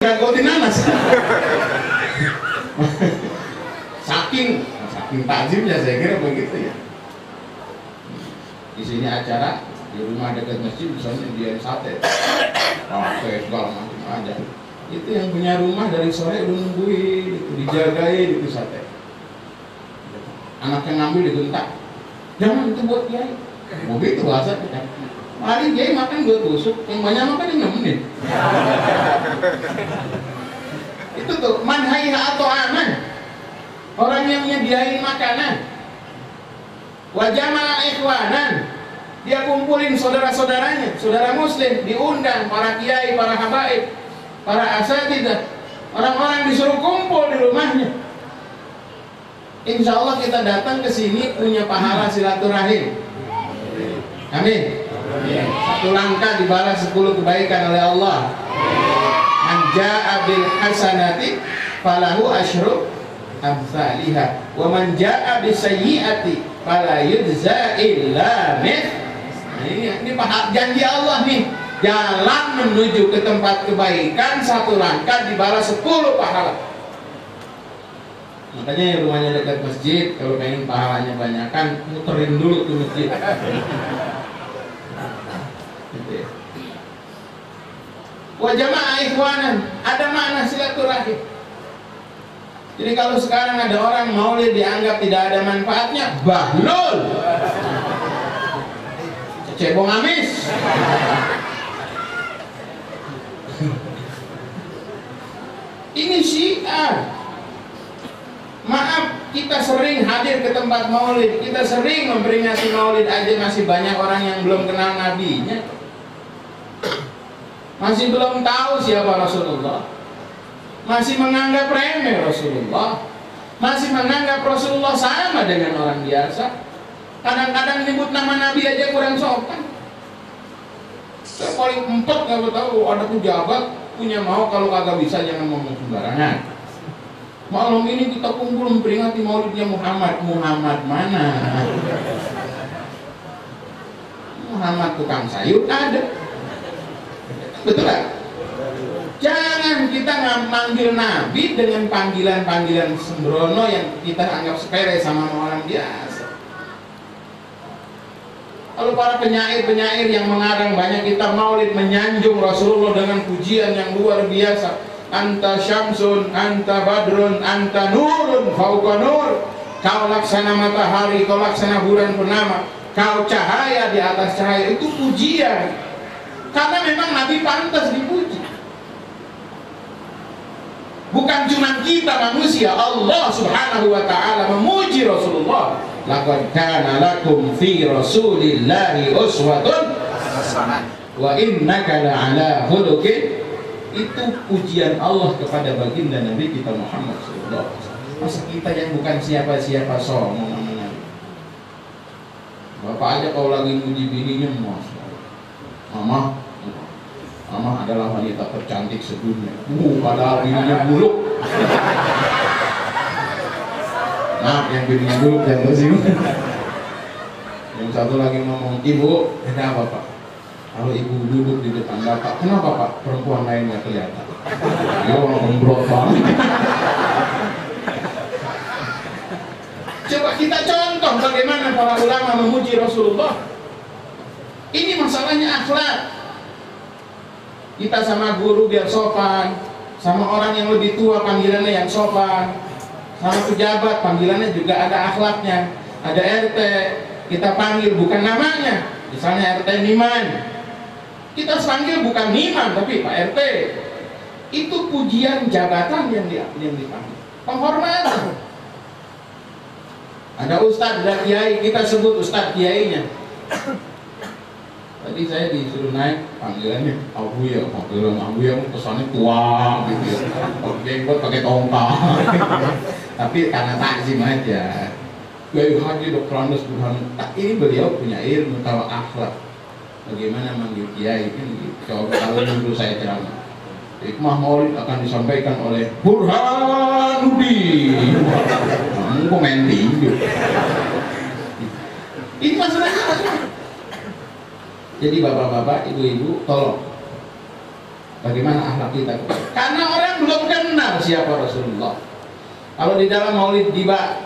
ngeragotin nanas. saking takjimnya saya kira begitu ya. Di sini acara di rumah dekat masjid misalnya dia sate, segala macam aja. Itu yang punya rumah dari sore udah nungguin, itu dijagain itu sate. Anaknya ngambil digentak, jangan itu buat kiai. Begitu bahasa kita. Mari kiai makan gue tusuk, yang banyak makan yang nemenin. Itu tuh manhaiha atau aman. Orang yang nyediain makanan. Wajama ikhwanan. Dia kumpulin saudara-saudaranya, saudara muslim, diundang para kiai, para habaib, para asatidzah. Orang-orang disuruh kumpul di rumahnya. Insya Allah kita datang ke sini punya pahala silaturahim. Amin. Satu langkah dibalas 10 kebaikan oleh Allah. Man jaa bil hasanati falahu asyru amsalihha wa man jaa bis sayyiati fala yujza illa mithluha. Ini janji Allah nih, jalan menuju ke tempat kebaikan satu langkah dibalas 10 pahala. Makanya yang rumahnya dekat masjid, kalau pengen pahalanya banyakan, muterin dulu ke masjid. Wa jamaah ikhwanan, ada makna silaturahim. Jadi kalau sekarang ada orang maulid dianggap tidak ada manfaatnya, bahlul. Cebong amis. Ini syiar. Maaf, kita sering hadir ke tempat maulid, kita sering memperingati maulid aja masih banyak orang yang belum kenal nabinya, masih belum tahu siapa Rasulullah, masih menganggap remeh Rasulullah, masih menganggap Rasulullah sama dengan orang biasa. Kadang-kadang nyebut nama Nabi aja kurang sopan. Saya paling empet nggak tahu ada pejabat punya mau kalau kagak bisa jangan ngomong sembarangan. Malam ini kita kumpul memperingati maulidnya Muhammad. Muhammad mana? Muhammad tukang sayur ada. Betul kan? Jangan kita manggil Nabi dengan panggilan-panggilan sembrono yang kita anggap sepele sama orang biasa. Kalau para penyair-penyair yang mengarang banyak kitab maulid menyanjung Rasulullah dengan pujian yang luar biasa. Anta syamsun, anta badrun, anta nurun, fauqa nur. Kau laksana matahari, kau laksana bulan purnama, kau cahaya di atas cahaya. Itu pujian. Karena memang Nabi pantas dipuji. Bukan cuma kita manusia, Allah subhanahu wa ta'ala memuji Rasulullah. Laqad kana lakum fi rasulillahi uswatun hasanah wa innaka la'ala khuluqin. Itu pujian Allah kepada baginda Nabi kita Muhammad sallallahu alaihi wasallam. Masa kita yang bukan siapa-siapa ngomong namanya. Bapak aja kalau lagi muji bininya, Mama adalah wanita tercantik sedunia. Padahal bininya buluk. Maaf yang bininya buluk yang tersinggung. Yang satu lagi ngomong, Ibu, ada apa Pak? Kalau ibu duduk di depan bapak, kenapa Pak? Perempuan lainnya kelihatan. Ya orang gembrot banget. Coba kita contoh bagaimana para ulama memuji Rasulullah. Ini masalahnya akhlak. Kita sama guru biar sopan, sama orang yang lebih tua panggilannya yang sopan, sama pejabat panggilannya juga ada akhlaknya. Ada RT, kita panggil bukan namanya, misalnya RT Niman, kita panggil bukan Niman tapi Pak RT. Itu pujian jabatan yang dipanggil, penghormatan. Ada ustadz, ada kiai, kita sebut ustadz kiainya. Tadi saya disuruh naik, panggilannya Abuya, panggilan Abuya kesannya tua gitu ya. Jenggot pakai tongkat. Tapi karena takzim aja. Kiai Haji Dr. Andes Burhan. Ini beliau punya ilmu, tahu akhlak. Bagaimana manggil kiai kan gitu. Coba kalau dulu saya ceramah. Hikmah Maulid akan disampaikan oleh Burhanuddin. Kamu kok main tinju? Ini masalahnya. Jadi bapak-bapak, ibu-ibu, tolong Bagaimana akhlak kita? Karena orang belum kenal siapa Rasulullah. Kalau di dalam Maulid Diba,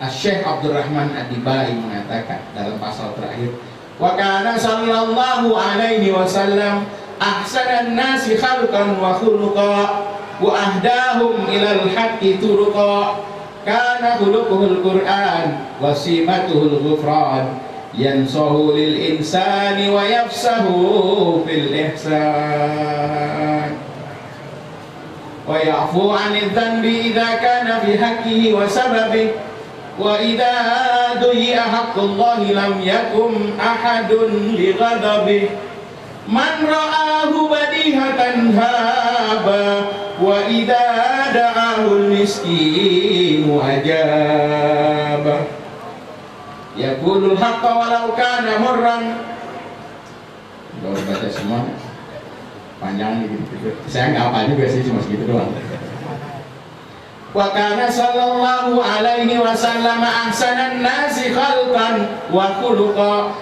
Syekh Abdurrahman Ad-Dibai mengatakan dalam pasal terakhir, wa kana sallallahu alaihi wasallam ahsanan nasi khalqan wa khuluqa wa ahdahum ilal haqqi turuqa kana khuluquhul Qur'an wa simatuhul ghufran yansahu lil insani wa yafsahu fil ihsan wa ya'fu 'anil dhanbi idza kana fi haqqihi wa sababihi wa idza duhiya haqqullahi lam yakum ahadun li ghadabihi man ra'ahu badihatan haba wa idza da'ahu al-miskinu ajaba yaqulul haqqa walau kana murran. Kalau baca semua panjang gitu. Saya nggak apa juga sih, cuma segitu doang. Wa kana sallallahu alaihi wasallam ahsanan nasi khalqan wa khuluqa.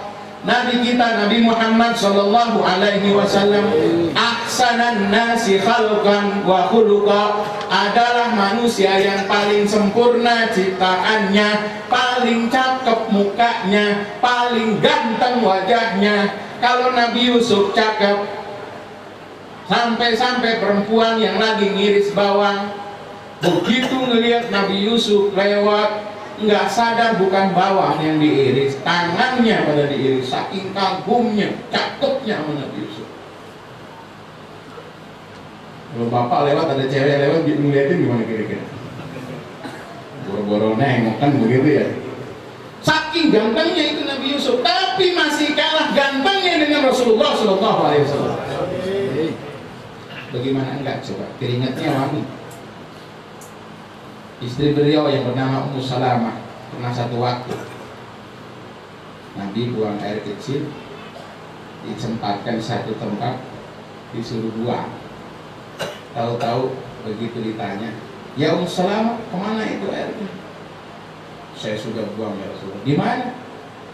Nabi kita Nabi Muhammad sallallahu alaihi wasallam ahsanan nasi khalqan wa khuluqa, adalah manusia yang paling sempurna ciptaannya, paling cakep mukanya, paling ganteng wajahnya. Kalau Nabi Yusuf cakep, sampai-sampai perempuan yang lagi ngiris bawang begitu ngelihat Nabi Yusuf lewat, nggak sadar bukan bawang yang diiris, tangannya pada diiris, saking kagumnya, cakepnya sama Nabi Yusuf. Kalau bapak lewat, ada cewek lewat, ngeliatin gimana kira-kira? Boro-boro nengok kan begitu ya. Saking gantengnya itu Nabi Yusuf, tapi masih kalah gantengnya dengan Rasulullah Sallallahu Alaihi Wasallam. Bagaimana enggak coba? Keringatnya wangi. Istri beliau yang bernama Ummu Salamah pernah satu waktu Nabi buang air kecil, ditempatkan satu tempat, disuruh buang. Tahu-tahu begitu ditanya, ya Ummu Salamah, kemana itu airnya? Saya sudah buang ya Rasulullah. Di mana?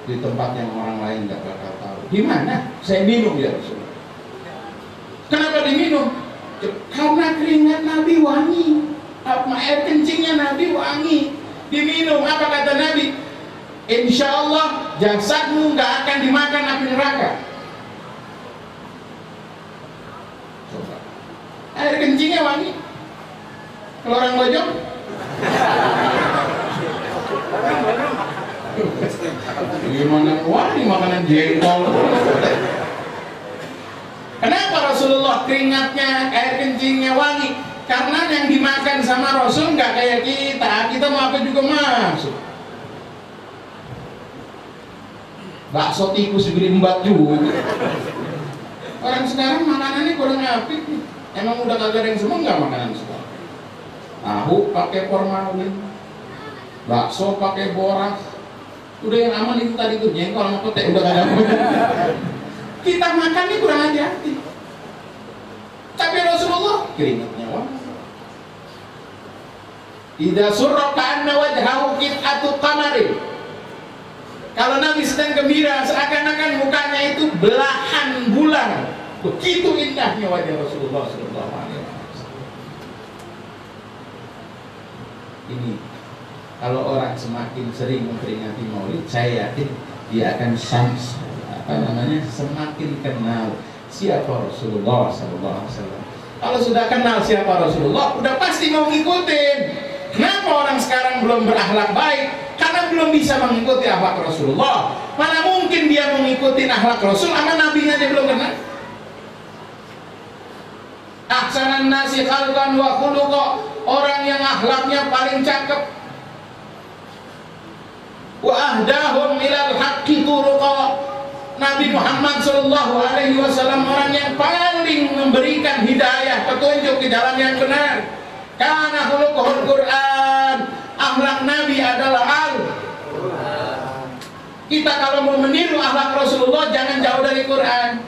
Di tempat yang orang lain nggak bakal tahu. Di mana? Saya minum ya Rasulullah. Kenapa diminum? Karena keringat Nabi wangi. Air kencingnya Nabi wangi, diminum. Apa kata Nabi? Insya Allah jasadmu nggak akan dimakan api neraka. Coba, air kencingnya wangi. Kalau orang bojong, gimana wangi makanan jengkol? Kenapa Rasulullah keringatnya, air kencingnya wangi? Karena yang dimakan sama Rasul nggak kayak kita mau apa juga masuk. Bakso tikus diberi embat juga. Orang sekarang makanannya kurang apik. Emang udah kagak ada yang semua nggak makanan sekarang. Tahu pakai formalin, bakso pakai borak. Udah yang aman itu tadi tuh jengkol sama petek udah kagak ada. Kita makannya kurang hati-hati. Tapi Rasulullah keringatnya wangi. Idza surra ka'anna wajhahu qit'atu qamarin. Kalau Nabi sedang gembira, seakan-akan mukanya itu belahan bulan. Begitu indahnya wajah Rasulullah sallallahu alaihi wasallam. Ini kalau orang semakin sering memperingati Maulid, saya yakin dia akan semakin kenal siapa Rasulullah sallallahu alaihi wasallam. Kalau sudah kenal siapa Rasulullah, udah pasti mau ngikutin. Kenapa orang sekarang belum berakhlak baik? Karena belum bisa mengikuti akhlak Rasulullah. Mana mungkin dia mengikuti akhlak Rasul sama nabinya dia belum kenal. Ahsanan nasi khalqan wa khuluqa, orang yang akhlaknya paling cakep. Wa ahdahum ilal haqqi turuqa, Nabi Muhammad sallallahu alaihi wasallam orang yang paling memberikan hidayah, petunjuk ke jalan yang benar. Karena khuluquhul Quran, akhlak Nabi adalah Al-Quran. Kita kalau mau meniru akhlak Rasulullah jangan jauh dari Quran.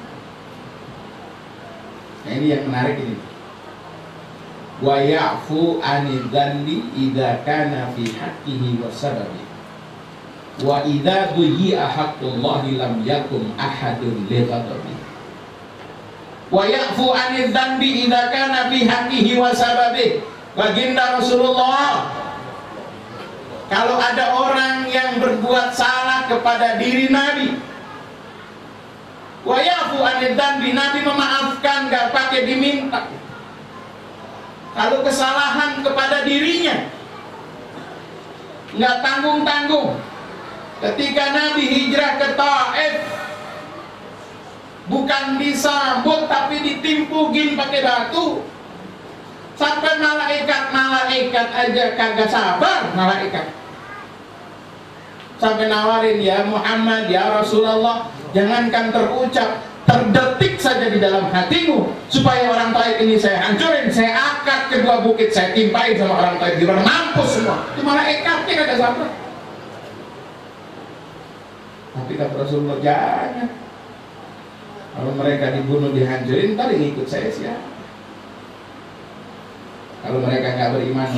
Nah, ini yang menarik ini. Wa ya'fu 'anil dzanbi idza kana fi haqqihi wa sababi. Wa idza duhi'a haqqullahi lam yakum ahadun li ghadabi. wa ya'fu 'anil dzanbi idza kana fi haqqihi wa sababih. Baginda Rasulullah, kalau ada orang yang berbuat salah kepada diri Nabi, wa ya'fu 'anil dzanbi, Nabi memaafkan, gak pakai diminta. Kalau kesalahan kepada dirinya, nggak tanggung-tanggung. Ketika Nabi hijrah ke Taif, bukan disambut tapi ditimpugin pakai batu. Sampai malaikat aja kagak sabar, malaikat sampai nawarin, ya Muhammad, ya Rasulullah, jangankan terucap, terdetik saja di dalam hatimu, supaya orang Taif ini saya hancurin, saya angkat kedua bukit, saya timpain sama orang Taif, di mana mampus semua. Itu malaikatnya kagak sabar. Tapi kata Rasulullah, jangan. Kalau mereka dibunuh, dihancurin, ntar yang ikut saya siapa? Kalau mereka nggak beriman